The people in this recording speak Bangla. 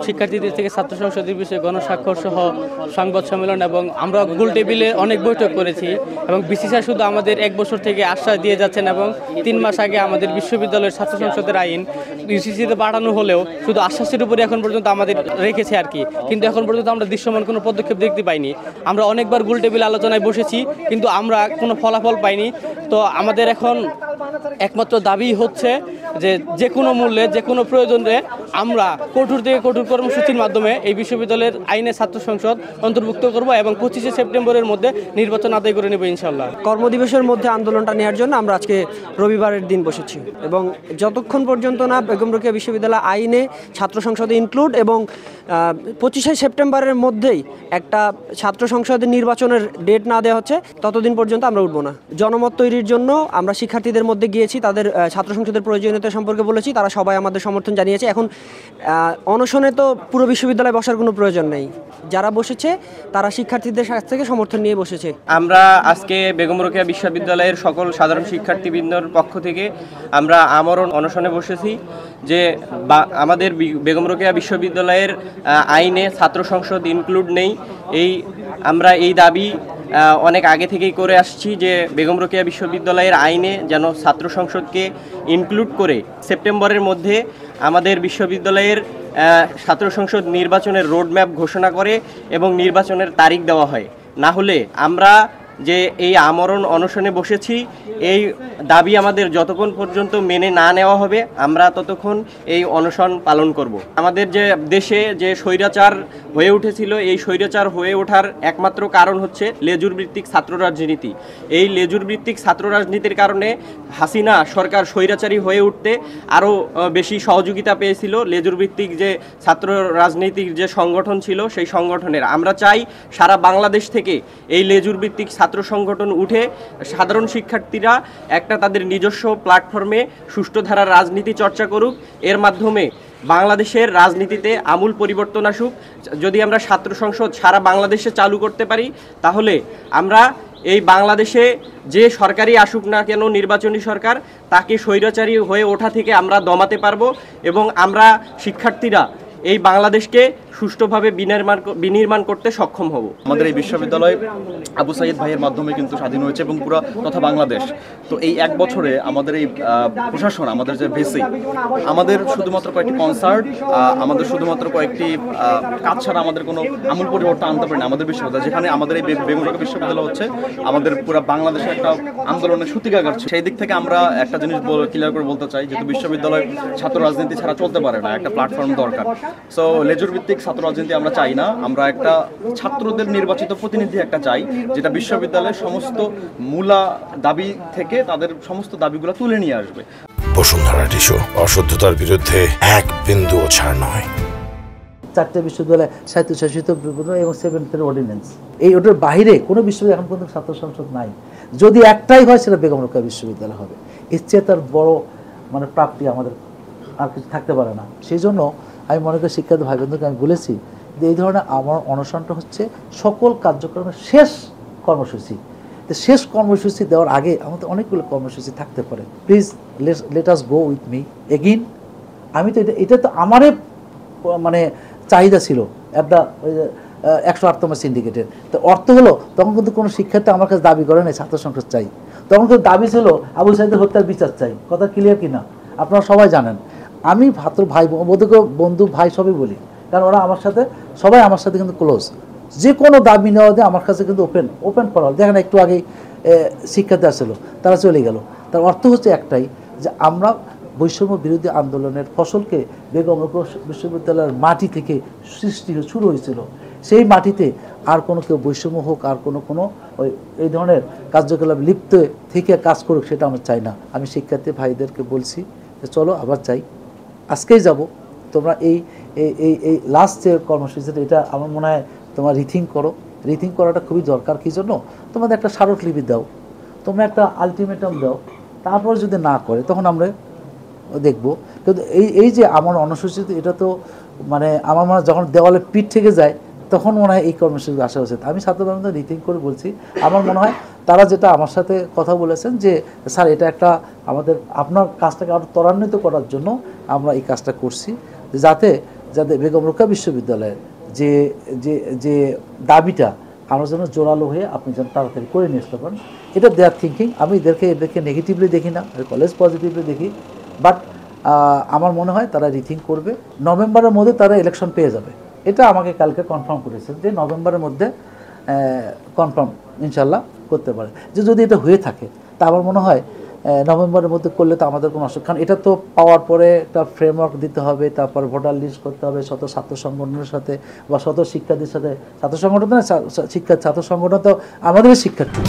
শিক্ষার্থীদের থেকে ছাত্র সংসদের বিষয়ে গণস্বাক্ষর সহ সংবাদ সম্মেলন এবং আমরা গোল টেবিলে অনেক বৈঠক করেছি এবং বিসিসিআই শুধু আমাদের 1 বছর থেকে আশ্বাস দিয়ে যাচ্ছেন এবং 3 মাস আগে আমাদের বিশ্ববিদ্যালয়ের ছাত্র সংসদের আইন ইউসিসিতে পাঠানো হলেও শুধু আশ্বাসের উপরে এখন পর্যন্ত আমাদের রেখেছে আর কি, কিন্তু এখন পর্যন্ত আমরা দৃশ্যমান কোনো পদক্ষেপ দেখতে পাইনি। আমরা অনেকবার গোল টেবিল আলোচনায় বসেছি কিন্তু আমরা কোনো ফলাফল পাইনি। তো আমাদের এখন একমাত্র দাবি হচ্ছে যে যে কোনো মূল্যে যে কোনো প্রয়োজনে আমরা কঠোর থেকে কঠোর কর্মসূচির মাধ্যমে এই বিশ্ববিদ্যালয়ের আইনে ছাত্র সংসদ অন্তর্ভুক্ত করব এবং 25শে সেপ্টেম্বরের মধ্যে নির্বাচন আদায় করে নেব ইনশাল্লাহ। কর্মদিবসের মধ্যে আন্দোলনটা নেওয়ার জন্য আমরা আজকে রবিবারের দিন বসেছি এবং যতক্ষণ পর্যন্ত না বেগম রোকেয়া বিশ্ববিদ্যালয় আইনে ছাত্র সংসদে ইনক্লুড এবং 25শে সেপ্টেম্বরের মধ্যেই একটা ছাত্র সংসদের নির্বাচনের ডেট না দেওয়া হচ্ছে ততদিন পর্যন্ত আমরা উঠবো না। জনমত তৈরির জন্য আমরা শিক্ষার্থীদের মধ্যে গিয়েছি, তাদের ছাত্র সংসদের প্রয়োজনীয়তা সম্পর্কে বলেছি, তারা সবাই আমাদের সমর্থন জানিয়েছে। এখন অনশনে তো পুরো বিশ্ববিদ্যালয়ে বসার কোনো প্রয়োজন নেই, যারা বসেছে তারা শিক্ষার্থীদের কাছ থেকে সমর্থন নিয়ে বসেছে। আমরা আজকে বেগম রোকেয়া বিশ্ববিদ্যালয়ের সকল সাধারণ শিক্ষার্থীবৃন্দর পক্ষ থেকে আমরা আমরণ অনশনে বসেছি যে আমাদের বেগম রোকেয়া বিশ্ববিদ্যালয়ের আইনে ছাত্র সংসদ ইনক্লুড নেই। আমরা এই দাবি অনেক আগে থেকেই করে আসছি যে বেগম রোকেয়া বিশ্ববিদ্যালয়ের আইনে যেন ছাত্র সংসদকে ইনক্লুড করে সেপ্টেম্বরের মধ্যে আমাদের বিশ্ববিদ্যালয়ের ছাত্র সংসদ নির্বাচনের রোডম্যাপ ঘোষণা করে এবং নির্বাচনের তারিখ দেওয়া হয়। না হলে আমরা যে এই আমরণ অনশনে বসেছি এই দাবি আমাদের যতক্ষণ পর্যন্ত মেনে না নেওয়া হবে আমরা ততক্ষণ এই অনশন পালন করব। আমাদের যে দেশে যে স্বৈরাচার হয়ে উঠেছিল এই স্বৈরাচার হয়ে ওঠার একমাত্র কারণ হচ্ছে লেজুর ভিত্তিক ছাত্র রাজনীতি। এই লেজুর ভিত্তিক ছাত্র রাজনীতির কারণে হাসিনা সরকার স্বৈরাচারী হয়ে উঠতে আরও বেশি সহযোগিতা পেয়েছিল লেজুর ভিত্তিক যে ছাত্র রাজনৈতিক যে সংগঠন ছিল সেই সংগঠনের। আমরা চাই সারা বাংলাদেশ থেকে এই লেজুর ভিত্তিক ছাত্র সংগঠন উঠে সাধারণ শিক্ষার্থীরা একটা তাদের নিজস্ব প্ল্যাটফর্মে সুষ্ঠু ধারার রাজনীতি চর্চা করুক, এর মাধ্যমে বাংলাদেশের রাজনীতিতে আমূল পরিবর্তন আসুক। যদি আমরা ছাত্র সংসদ সারা বাংলাদেশে চালু করতে পারি তাহলে আমরা এই বাংলাদেশে যে সরকারই আসুক না কেন নির্বাচনী সরকার তাকে স্বৈরাচারী হয়ে ওঠা থেকে আমরা দমাতে পারবো এবং আমরা শিক্ষার্থীরা এই বাংলাদেশকে সুষ্ঠুভাবে বিনির্মাণ করতে সক্ষম হব। আমাদের এই বিশ্ববিদ্যালয় আবু সাইদ ভাইয়ের মাধ্যমে কিন্তু স্বাধীন হয়েছে এবং পুরো তথা বাংলাদেশ। তো এই 1 বছরে আমাদের এই প্রশাসন, আমাদের যে ভিসি, আমাদের শুধুমাত্র কয়েকটি কনসার্ট, আমাদের শুধুমাত্র কয়েকটি কাজ ছাড়া আমাদের কোনো আমূল পরিবর্তন আনতে পারে না আমাদের বিশ্ববিদ্যালয়। যেখানে আমাদের এই বেগম রোকেয়া বিশ্ববিদ্যালয় হচ্ছে আমাদের পুরো বাংলাদেশের একটা আন্দোলনের সূতিকাগার। সেই দিক থেকে আমরা একটা জিনিস ক্লিয়ার করে বলতে চাই, যেহেতু বিশ্ববিদ্যালয় ছাত্র রাজনীতি ছাড়া চলতে পারে না, একটা প্ল্যাটফর্ম দরকার। সো লেজুর ভিত্তিক ছাত্র রাজনীতি আমরা চাই না, আমরা একটা ছাত্রদের নির্বাচিত প্রতিনিধি একটা চাই, যেটা বিশ্ববিদ্যালয়ের সমস্ত মূলা দাবি থেকে তাদের সমস্ত দাবিগুলো তুলে নিয়ে আসবে। বসুন্ধরা টিস্যু, অশুদ্ধতার বিরুদ্ধে এক বিন্দুও ছাড় নয়। 4টে বিশ্ববিদ্যালয় স্বায়ত্তশাসিত এবং 7th অর্ডিন্যান্স, এই ওটার বাইরে কোনো বিশ্ববিদ্যালয় এখন পর্যন্ত ছাত্র সংসদ নাই। যদি একটাই হয় সেটা বেগম রোকেয়া বিশ্ববিদ্যালয় হবে। এর চেয়ে তার বড় প্রাপ্তি আমাদের আর কিছু থাকতে পারে না। সেই জন্য আমি মনে করি শিক্ষার্থী ভাই বোনদেরকে আমি বলেছি যে এই ধরনের আমার অনশনটা হচ্ছে সকল কার্যক্রমের শেষ কর্মসূচি। তো শেষ কর্মসূচি দেওয়ার আগে আমাদের অনেকগুলো কর্মসূচি থাকতে পারে। Please let us go with me again. আমি তো এটা তো আমারই চাহিদা ছিল একটা 108তম সিন্ডিকেটের। তো অর্থ হলো তখন কিন্তু কোনো শিক্ষার্থী আমার কাছে দাবি করে নাই ছাত্র সংসদ চাই, তখন কিন্তু দাবি ছিল আবু সাইদের হত্যার বিচার চাই। কথা ক্লিয়ার কিনা আপনারা সবাই জানেন। আমি ভাই বন্ধু ভাই সবই বলি, কারণ ওরা আমার সাথে সবাই আমার সাথে কিন্তু ক্লোজ। যে কোনো দাবি নেওয়া দিয়ে আমার কাছে কিন্তু ওপেন করা। দেখেন একটু আগেই শিক্ষার্থী আসছিল, তারা চলে গেল। তার অর্থ হচ্ছে একটাই, যে আমরা বৈষম্য বিরোধী আন্দোলনের ফসলকে বেগম রোকেয়া বিশ্ববিদ্যালয়ের মাটি থেকে সৃষ্টি শুরু হয়েছিল। সেই মাটিতে আর কোনো কেউ বৈষম্য হোক, আর কোনো এই ধরনের কার্যকলাপ লিপ্ত থেকে কাজ করুক, সেটা আমরা চাই না। আমি শিক্ষার্থী ভাইদেরকে বলছি যে চলো আবার চাই, আজকেই যাব। তোমরা এই লাস্ট যে কর্মসূচিটা, এটা আমার মনে হয় তোমরা রিথিং করাটা খুবই দরকার। কী জন্য? তোমাদের একটা স্মারকলিপি দাও, তোমরা একটা আলটিমেটাম দাও, তারপর যদি না করে তখন আমরা দেখব। কিন্তু এই যে আমার অনসূচিত, এটা তো আমার মনে হয় যখন দেওয়ালে পিঠ থেকে যায় তখন মনে হয় এই কর্মসূচি আসা উচিত। আমি ছাত্রবান্ধব রিথিং করে বলছি, আমার মনে হয় তারা যেটা আমার সাথে কথা বলেছেন যে স্যার এটা একটা আমাদের আপনার কাজটাকে আরও ত্বরান্বিত করার জন্য আমরা এই কাজটা করছি, যাতে যাতে বেগম রোকেয়া বিশ্ববিদ্যালয়ের যে যে যে দাবিটা আমরা যেন জোরালো হয়ে আপনি যেন তাড়াতাড়ি করে নিয়ে আসতে পারেন, এটা দেয়ার থিঙ্কিং। আমি এদেরকে নেগেটিভলি দেখি না, কলেজ পজিটিভলি দেখি, বাট আমার মনে হয় তারা রিথিঙ্ক করবে। নভেম্বরের মধ্যে তারা ইলেকশন পেয়ে যাবে, এটা আমাকে কালকে কনফার্ম করেছেন যে নভেম্বরের মধ্যে কনফার্ম ইনশাল্লাহ করতে পারে। যে যদি এটা হয়ে থাকে তা আমার মনে হয় নভেম্বরের মধ্যে করলে তো আমাদের কোনো অসুবিধা, কারণ এটা তো পাওয়ার পরে একটা ফ্রেমওয়ার্ক দিতে হবে, তারপর ভোটার লিস্ট করতে হবে শত ছাত্র সংগঠনের সাথে বা শত শিক্ষার্থীর সাথে। ছাত্র সংগঠন না, ছাত্র সংগঠন তো আমাদেরই শিক্ষার্থী।